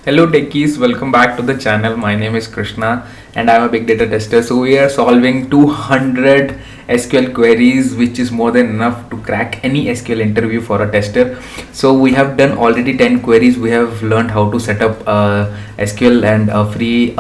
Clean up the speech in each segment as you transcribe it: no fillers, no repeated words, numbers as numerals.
Hello Techies, welcome back to the channel. My name is Krishna and I'm a big data tester. So we are solving 200 SQL queries, which is more than enough to crack any SQL interview for a tester. So we have done already 10 queries. We have learned how to set up SQL and a free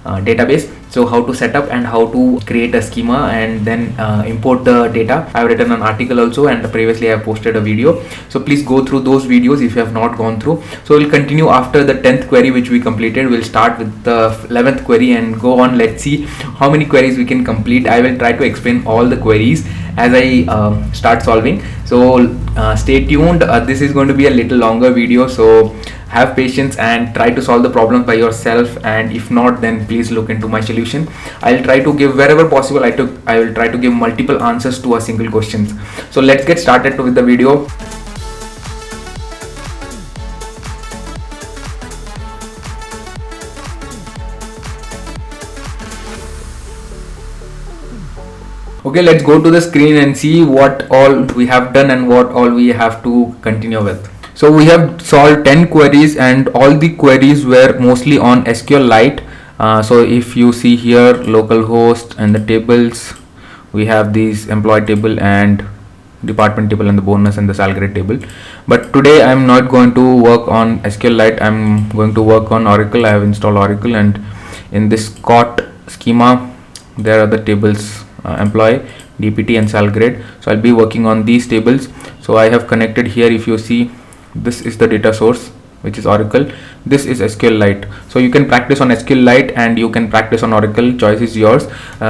database. So how to set up and how to create a schema and then import the data. I've written an article also, and previously I have posted a video. So please go through those videos if you have not gone through. So we'll continue after the 10th query which we completed. We'll start with the 11th query and go on. Let's see how many queries we can complete. I will try to explain all the queries as I start solving. So stay tuned. This is going to be a little longer video, so have patience and try to solve the problem by yourself, and if not, then please look into my solution. I'll try to give wherever possible. I will try to give multiple answers to a single questions. So let's get started with the video. Okay, let's go to the screen and see what all we have done and what all we have to continue with. So we have solved 10 queries and all the queries were mostly on SQLite. So if you see here, localhost and the tables, we have these employee table and department table and the bonus and the salary table. But today I'm not going to work on SQLite. I'm going to work on Oracle. I have installed Oracle, and in this cot schema there are the tables, employee, DPT and sal grade. So I'll be working on these tables. So I have connected here. If you see, this is the data source, which is Oracle. This is SQLite. So you can practice on SQLite and you can practice on Oracle. Choice is yours.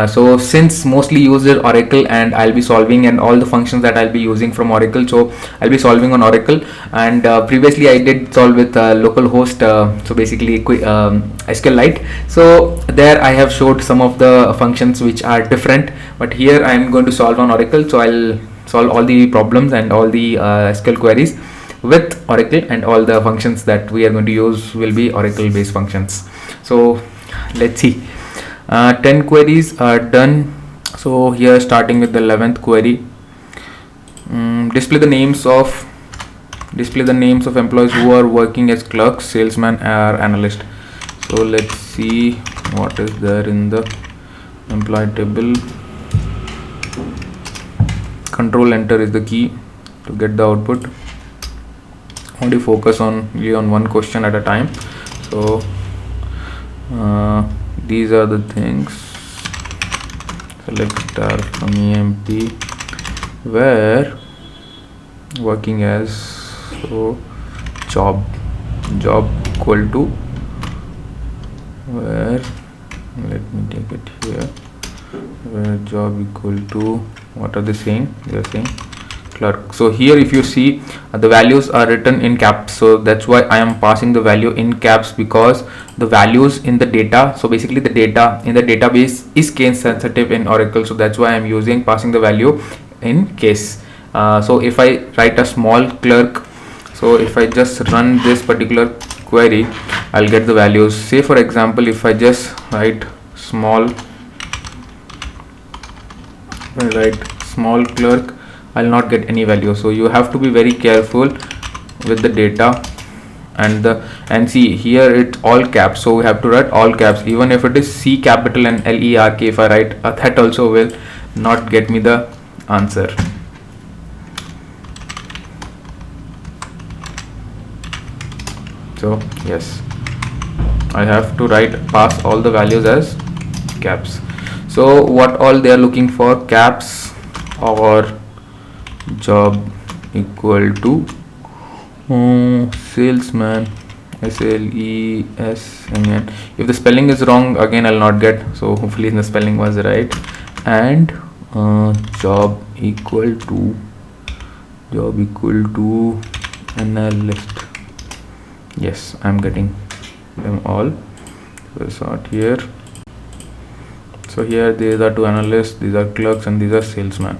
So since mostly uses Oracle and I'll be solving, and all the functions that I'll be using from Oracle, so I'll be solving on Oracle. And previously I did solve with localhost, so basically SQLite. So there I have showed some of the functions which are different, but here I'm going to solve on Oracle. So I'll solve all the problems and all the SQL queries with Oracle, and all the functions that we are going to use will be Oracle based functions. So let's see. 10 queries are done. So here, starting with the 11th query, display the names of employees who are working as clerks, salesman or analyst. So let's see what is there in the employee table. Control enter is the key to get the output. Only focus on one question at a time. So these are the things. Select star from EMP, where working as, so job equal to, where, let me take it here, where job equal to, what are they saying? They are saying clerk. So here if you see, the values are written in caps, so that's why I am passing the value in caps, because the values in the data, so basically the data in the database is case sensitive in Oracle, so that's why I am passing the value in case. So if I write a small clerk, so if I just run this particular query, I'll get the values. Say for example, if I just write small clerk, I'll not get any value. So you have to be very careful with the data, and see here it's all caps, so we have to write all caps. Even if it is C capital and LERK, if I write that also will not get me the answer. So yes, I have to pass all the values as caps. So what all they are looking for, caps or job equal to salesman, SLESMN. If the spelling is wrong, again I'll not get, so hopefully the spelling was right. And job equal to analyst. Yes, I'm getting them all. We'll sort here. So here these are two analysts, these are clerks, and these are salesmen.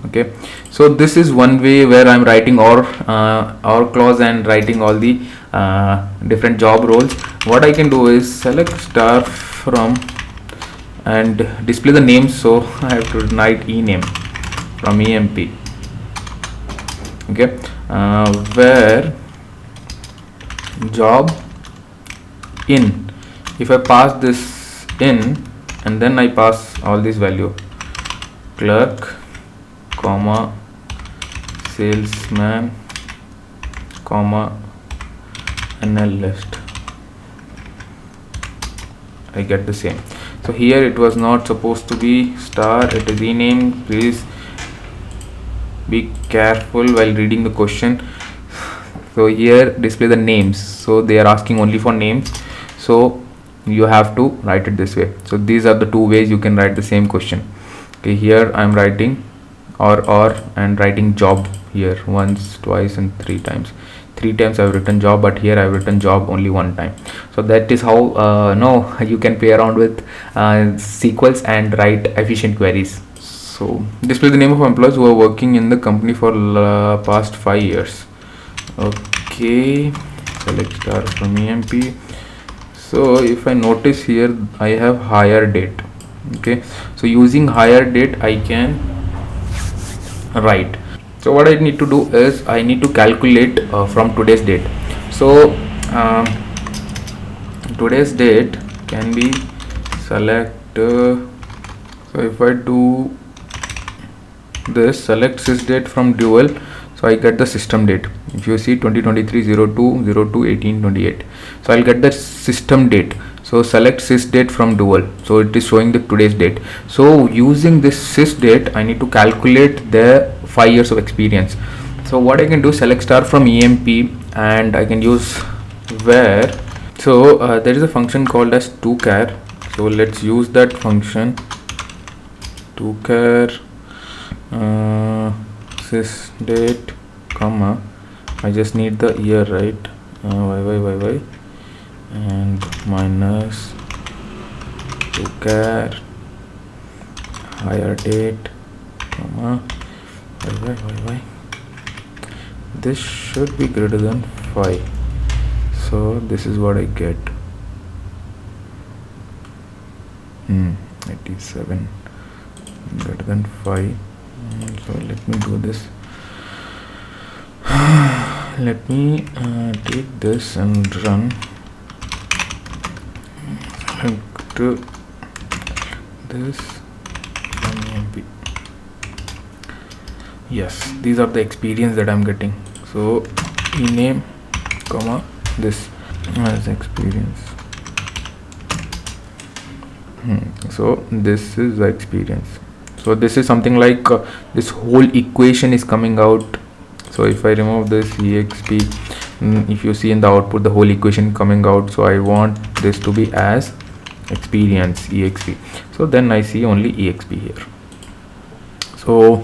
Okay, so this is one way where I'm writing or clause and writing all the different job roles. What I can do is select star from and display the names. So I have to write ename from EMP. Okay, where job in, if I pass this in and then I pass all this value, clerk, comma, salesman, comma, analyst, I get the same. So here it was not supposed to be star, it is renamed. Please be careful while reading the question. So here display the names, so they are asking only for names, so you have to write it this way. So these are the two ways you can write the same question. Okay, here I am writing or and writing job here once, twice and three times. Three times I've written job, but here I've written job only one time. So that is how no you can play around with SQLs and write efficient queries. So display the name of employees who are working in the company for past 5 years. Okay, select star from EMP. So if I notice here I have hire date. Okay, so using hire date I can write. So what I need to do is I need to calculate from today's date. So today's date can be select so if I do this, select sys date from dual, so I get the system date. If you see 2023-02-02-18-28, so I'll get the system date. So select sys date from dual, so it is showing the today's date. So using this sys date I need to calculate the 5 years of experience. So what I can do, select star from EMP and I can use where. So there is a function called as toChar, so let's use that function, toChar sys date, comma, I just need the year, right? Y and minus toChar hire date, comma, y. This should be greater than 5. So this is what I get. 87 greater than 5. So let me do this. Let me take this and run. To this EMP. Yes, these are the experience that I'm getting. So ename, comma, this as experience. So this is the experience. So this is something like this whole equation is coming out. So if I remove this exp, if you see in the output the whole equation coming out, so I want this to be as experience exp. So then I see only exp here. So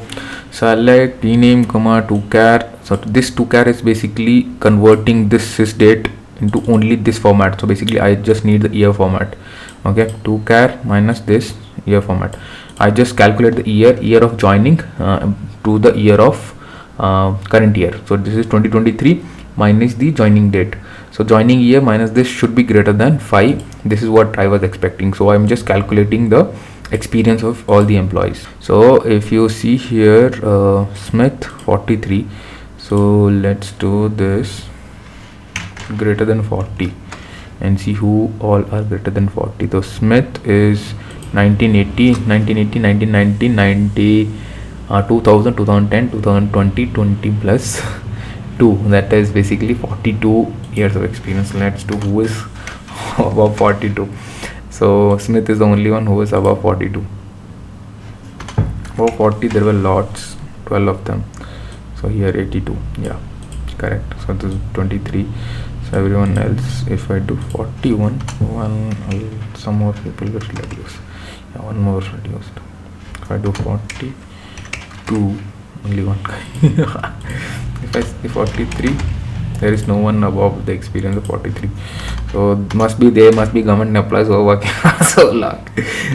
select rename, comma, toChar. So this toChar is basically converting this sys date into only this format. So basically I just need the year format. Okay, toChar minus this year format. I just calculate the year of joining to the year of current year. So this is 2023 minus the joining date. So joining year minus this should be greater than 5. This is what I was expecting. So I'm just calculating the experience of all the employees. So if you see here Smith 43, so let's do this greater than 40 and see who all are greater than 40. So Smith is 1980, 1990, 90, 2000, 2010, 2020, 20 plus 2, that is basically 42 years of experience. Let's do who is above 42. So Smith is the only one who is above 42. Above 40 there were lots, 12 of them. So here 82, yeah, correct. So this is 23. So everyone else, if I do 41, some more people will reduce. Yeah, one more reduced. If I do 42, only one guy. If I say 43, there is no one above the experience of 43. So there must be government employees who are working so long.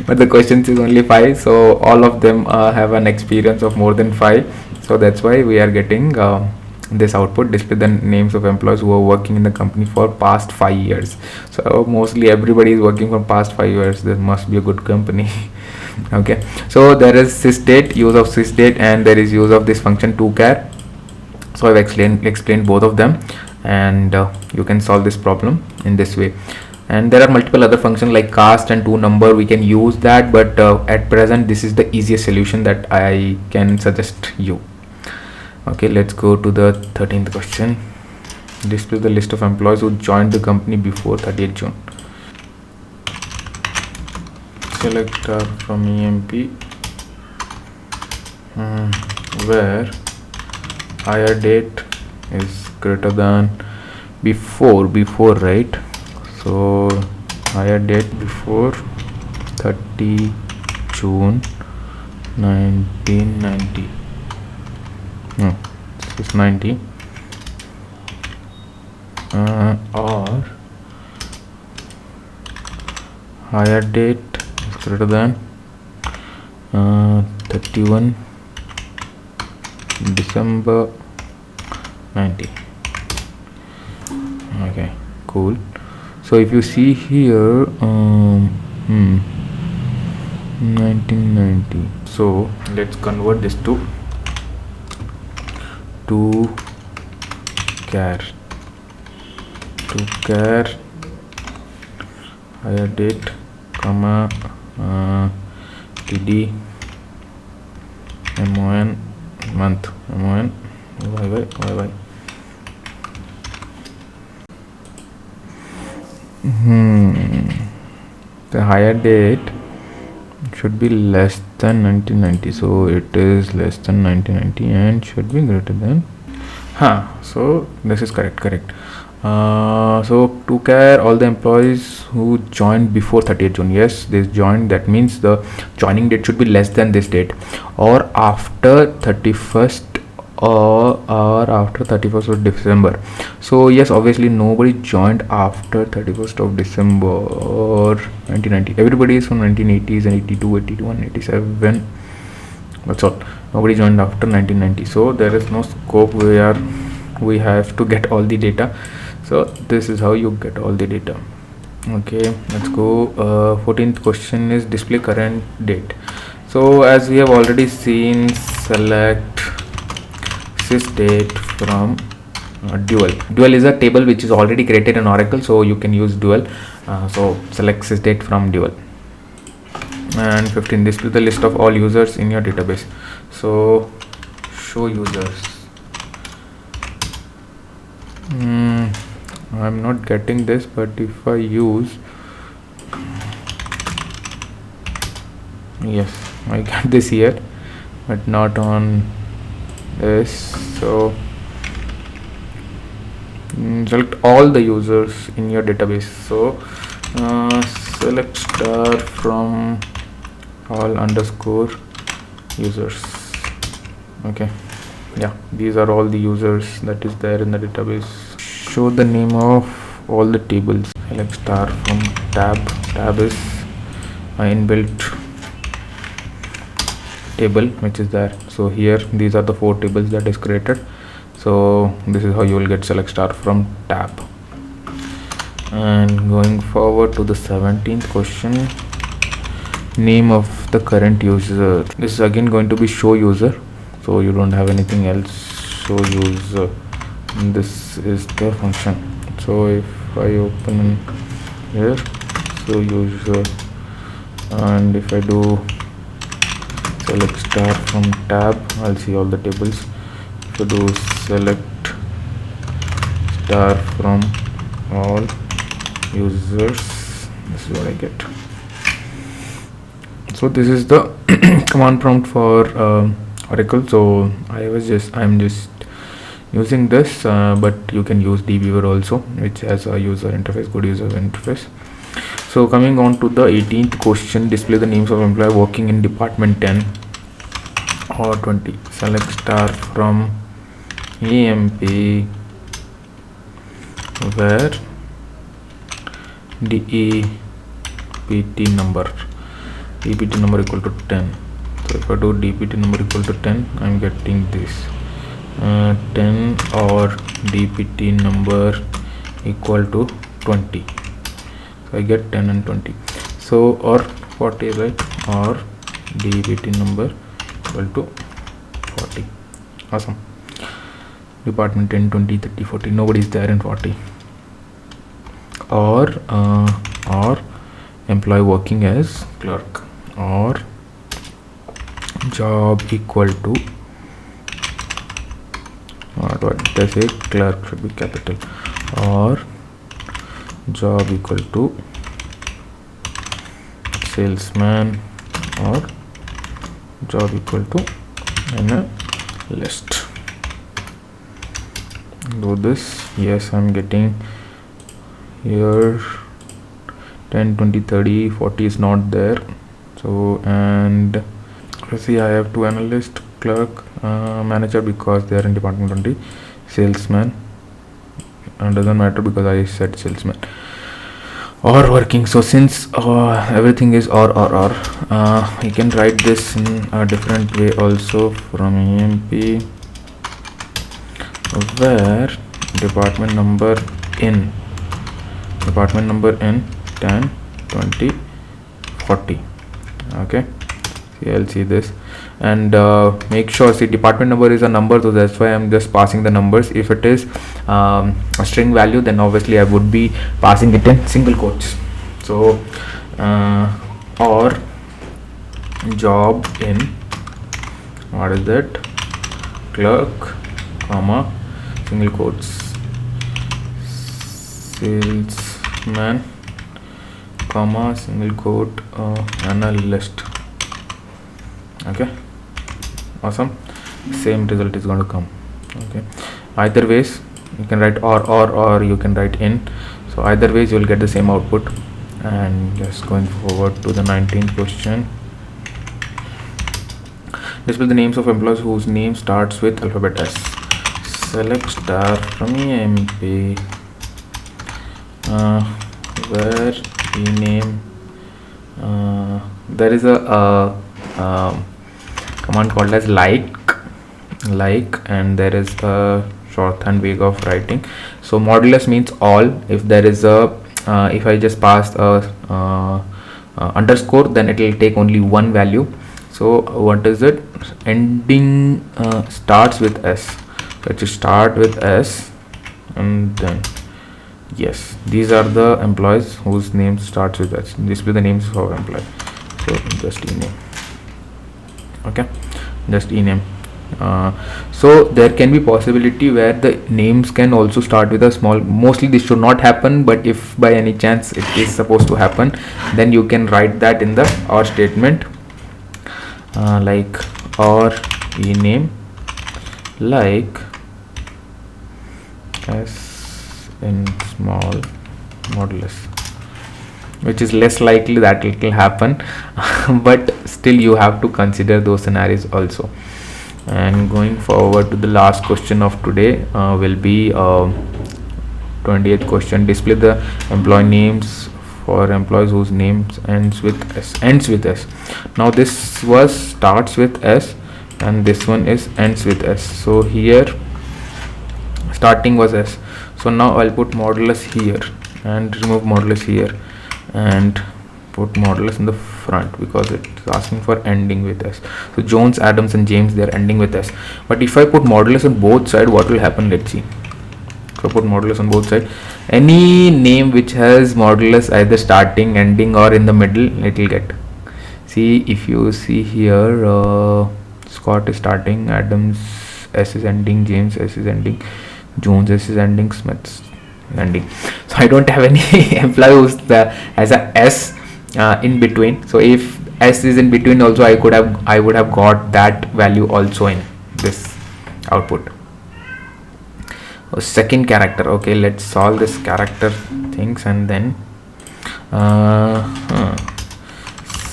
But the questions is only 5, so all of them have an experience of more than 5. So that's why we are getting this output. Display the names of employees who are working in the company for past 5 years. So mostly everybody is working for past 5 years. There must be a good company. Okay, so there is sysdate, use of sysdate, and there is use of this function toChar. So I've explained both of them, and you can solve this problem in this way. And there are multiple other functions like cast and to number, we can use that, but at present this is the easiest solution that I can suggest you. Okay, let's go to the 13th question. Display the list of employees who joined the company before 30th June. Select from EMP where hire date is greater than before, right? So hire date before 30 June 1990. No, this is 90. Or hire date is greater than 31 December 90. Okay, cool. So if you see here 1990, so let's convert this to char hire date comma td mon month mon yy. The hire date should be less than 1990, so it is less than 1990 and should be greater than so this is correct. So to care all the employees who joined before 30th June, yes, they joined, that means the joining date should be less than this date or after 31st or after 31st of December. So yes, obviously nobody joined after 31st of December 1990. Everybody is from 1980s and 82, 81, 87. That's all. Nobody joined after 1990. So there is no scope where we have to get all the data. So this is how you get all the data. Okay, let's go. 14th question is display current date. So as we have already seen, select sysdate from dual. Dual is a table which is already created in Oracle, so you can use dual. So select sysdate from dual. And 15, display the list of all users in your database. So show users. I'm not getting this, but if I use, yes, I get this here, but not on this. So select all the users in your database. So select star from all underscore users. Okay, yeah, these are all the users that is there in the database. Show the name of all the tables. Select star from tab is inbuilt table which is there. So here these are the 4 tables that is created. So this is how you will get select star from tab. And going forward to the 17th question, name of the current user. This is again going to be show user, so you don't have anything else. Show user, this is the function. So if I open here, show user, and if I do select star from tab, I'll see all the tables. If I do select star from all users, this is what I get. So this is the command prompt for Oracle. So I'm just using this, but you can use dbeaver also, which has a user interface, good user interface. So coming on to the 18th question, display the names of employee working in department 10 or 20. Select star from EMP where DEPT number equal to 10. So if I do DPT number equal to 10, I'm getting this 10 or DPT number equal to 20. So I get 10 and 20. So or 40, right? Or DPT number equal to 40. Awesome. Department 10, 20, 30, 40. Nobody is there in 40. or employee working as clerk, or job equal to, what they say, clerk should be capital, or job equal to salesman, or job equal to analyst. Do this. Yes, I'm getting here 10, 20, 30, 40 is not there. So, and let's see, I have two analyst, clerk, manager, because they are in department 20, salesman, and doesn't matter because I said salesman, or working. So since everything is or, you can write this in a different way also from EMP, where department number in 10, 20, 40. Okay, see, I'll see this, and make sure, see, department number is a number, so that's why I'm just passing the numbers. If it is a string value, then obviously I would be passing it in single quotes. So or job in, what is that, clerk, comma, single quotes, salesman, comma, single quote, analyst. Okay, awesome. Same result is going to come. Okay, either ways you can write or you can write in. So either ways you will get the same output. And just going forward to the 19th question. Display the names of employees whose name starts with alphabet S. Select star from EMP, where ename, there is a command called as like, and there is a shorthand way of writing. So modulus means all. If there is a if I just pass a underscore, then it will take only one value. So what is it? Ending starts with S. Let's start with S, and then yes, these are the employees whose name starts with S. Display the names of employees. So just ename. Okay, just ename. So there can be possibility where the names can also start with a small. Mostly this should not happen, but if by any chance it is supposed to happen, then you can write that in the or statement, like or ename like s in small modulus, which is less likely that it will happen, but still you have to consider those scenarios also. And going forward to the last question of today will be 20th question. Display the employee names for employees whose names ends with S. Now this was starts with S, and this one is ends with S. So here starting was S. So now I'll put modulus here and remove modulus here and put modulus in the front because it's asking for ending with S. So Jones, Adams and James, they're ending with S. But if I put modulus on both sides, what will happen? Let's see. So put modulus on both sides. Any name which has modulus either starting, ending or in the middle, it will get. See, if you see here, Scott is starting, Adams S is ending, James S is ending, Jones S is ending, Smith's ending. So I don't have any employee who's as a S in between. So if S is in between also, I would have got that value also in this output. Second character. Okay, let's solve this character things and then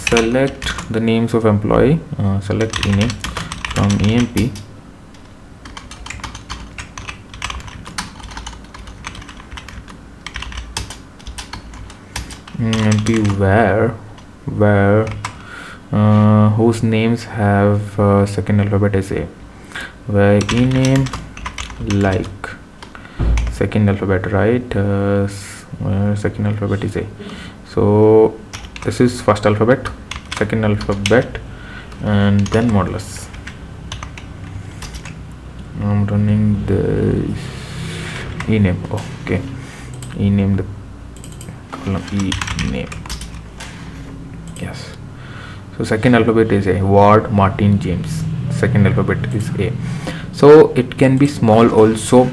select the names of employee, select ename from EMP, where whose names have second alphabet is A, where ename like second alphabet, right? Where second alphabet is A. So this is first alphabet, second alphabet, and then modulus. I'm running this ename. Okay, ename the colon E name. Yes. So second alphabet is A. Ward Martin James. Second alphabet is A. So it can be small also.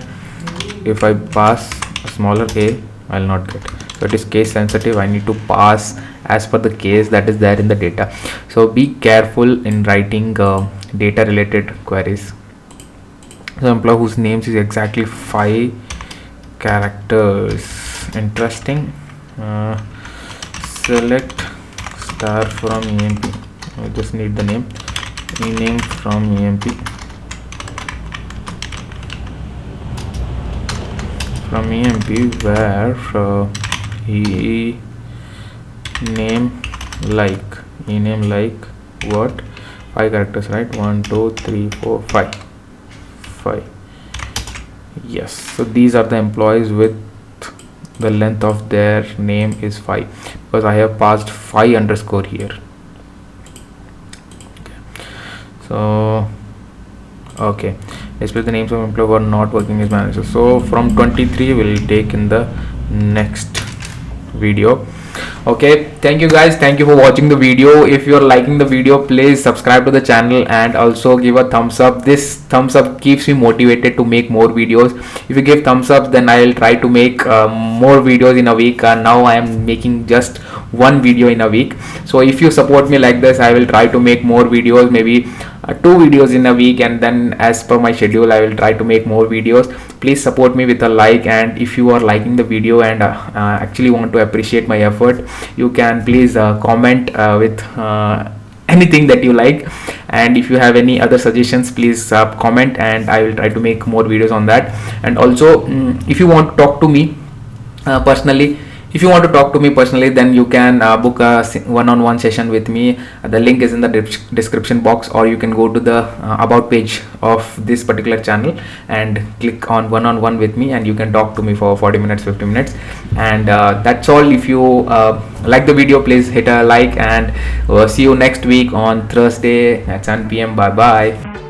If I pass a smaller A, I'll not get. So it is case sensitive. I need to pass as per the case that is there in the data. So be careful in writing data related queries. So employee whose names is exactly 5 characters. Interesting. Select star from EMP. I just need the name. Name from EMP. From EMP where he name like what? 5 characters, right? 1 2 3 4 5. Yes, so these are the employees with the length of their name is 5 because I have passed 5 underscore here. So okay, display the names of employees who are not working as managers. So from 23 we'll take in the next video. Okay, thank you guys, thank you for watching the video. If you're liking the video, please subscribe to the channel and also give a thumbs up. This thumbs up keeps me motivated to make more videos. If you give thumbs up, then I'll try to make more videos in a week. Now I am making just one video in a week. So if you support me like this, I will try to make more videos, maybe 2 videos in a week, and then as per my schedule I will try to make more videos. Please support me with a like, and if you are liking the video and actually want to appreciate my effort, you can please comment with anything that you like, and if you have any other suggestions, please comment and I will try to make more videos on that. And also if you want to talk to me personally, then you can book a one-on-one session with me. The link is in the description box, or you can go to the about page of this particular channel and click on one-on-one with me, and you can talk to me for 40 minutes 50 minutes. And that's all. If you like the video, please hit a like, and see you next week on Thursday at 7 p.m. Bye bye.